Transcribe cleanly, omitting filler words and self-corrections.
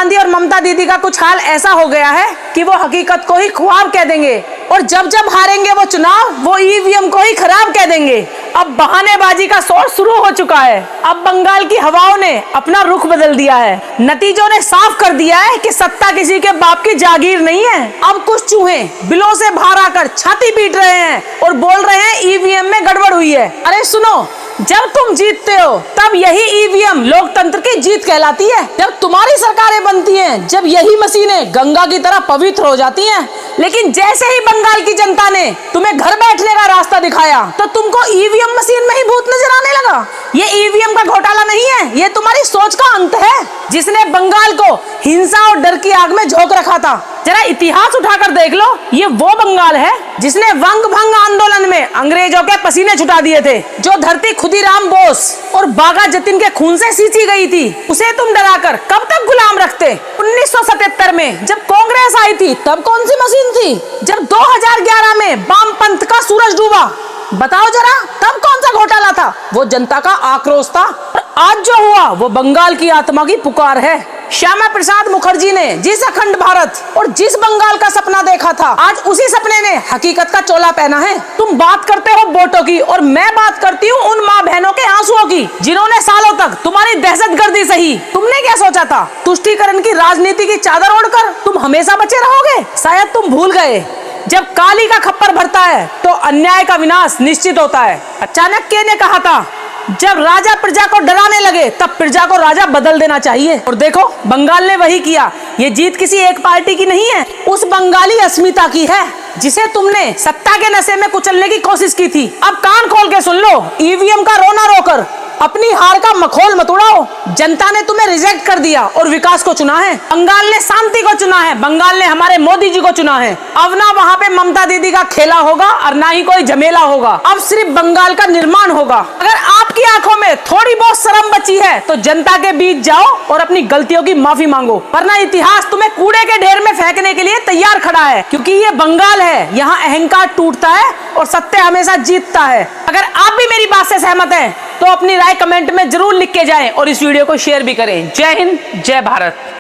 गांधी और ममता दीदी का कुछ हाल ऐसा हो गया है कि वो हकीकत को ही ख्वाब कह देंगे और जब जब हारेंगे वो चुनाव, वो ईवीएम को ही खराब कह देंगे। अब बहानेबाजी का दौर शुरू हो चुका है। अब बंगाल की हवाओं ने अपना रुख बदल दिया है। नतीजों ने साफ कर दिया है कि सत्ता किसी के बाप की जागीर नहीं है। अब कुछ चूहे बिलों से बाहर आकर छाती पीट रहे हैं और बोल रहे हैं ईवीएम में गड़बड़ हुई है। अरे सुनो, जब तुम जीतते हो तब यही ईवीएम लोकतंत्र की जीत कहलाती है। जब तुम्हारी सरकारें बनती हैं, जब यही मशीनें गंगा की तरह पवित्र हो जाती हैं। लेकिन जैसे ही बंगाल की जनता ने तुम्हें घर बैठने का रास्ता दिखाया तो तुमको ईवीएम मशीन में ही भूत नजर आने लगा। ये ईवीएम का घोटाला नहीं है, ये तुम्हारी सोच का अंत है, जिसने बंगाल को हिंसा और डर की आग में झोंक रखा था। जरा इतिहास उठाकर देख लो, ये वो बंगाल है जिसने वंग भंग आंदोलन में अंग्रेजों के पसीने छुटा दिए थे। जो धरती खुदीराम बोस और बागा जतिन के खून से सींची गई थी, उसे तुम डराकर कब तक गुलाम रखते? 1977 में जब कांग्रेस आई थी तब कौन सी मशीन थी? जब 2011 में वामपंथ का सूरज डूबा, बताओ जरा, तब कौन सा घोटाला था? वो जनता का आक्रोश था। और आज जो हुआ वो बंगाल की आत्मा की पुकार है। श्यामा प्रसाद मुखर्जी ने जिस अखंड भारत और जिस बंगाल का सपना देखा था, आज उसी सपने ने हकीकत का चोला पहना है। तुम बात करते हो वोटों की और मैं बात करती हूँ उन माँ बहनों के आंसुओं की, जिन्होंने सालों तक तुम्हारी दहशतगर्दी सही। तुमने क्या सोचा था? तुष्टीकरण की राजनीति की चादर ओढ़कर तुम हमेशा बचे रहोगे? शायद तुम भूल गए, जब काली का खप्पर भरता है तो अन्याय का विनाश निश्चित होता है। चाणक्य ने कहा था, जब राजा प्रजा को डराने लगे तब प्रजा को राजा बदल देना चाहिए। और देखो, बंगाल ने वही किया। ये जीत किसी एक पार्टी की नहीं है, उस बंगाली अस्मिता की है जिसे तुमने सत्ता के नशे में कुचलने की कोशिश की थी। अब कान खोल के सुन लो, ईवीएम का रोना रोकर अपनी हार का मखौल मत उड़ाओ। जनता ने तुम्हें रिजेक्ट कर दिया और विकास को चुना है। बंगाल ने शांति को चुना है, बंगाल ने हमारे मोदी जी को चुना है। अब ना वहाँ पे ममता दीदी का खेला होगा और ना ही कोई झमेला होगा। अब सिर्फ बंगाल का निर्माण होगा। अगर आपकी आंखों में थोड़ी बहुत शर्म बची है तो जनता के बीच जाओ और अपनी गलतियों की माफी मांगो, वरना इतिहास तुम्हें कूड़े के ढेर में फेंकने के लिए तैयार खड़ा है। क्योंकि ये बंगाल है, यहाँ अहंकार टूटता है और सत्य हमेशा जीतता है। अगर आप भी मेरी बात से सहमत हैं तो अपनी राय कमेंट में जरूर लिख के जाएं और इस वीडियो को शेयर भी करें। जय हिंद, जय भारत।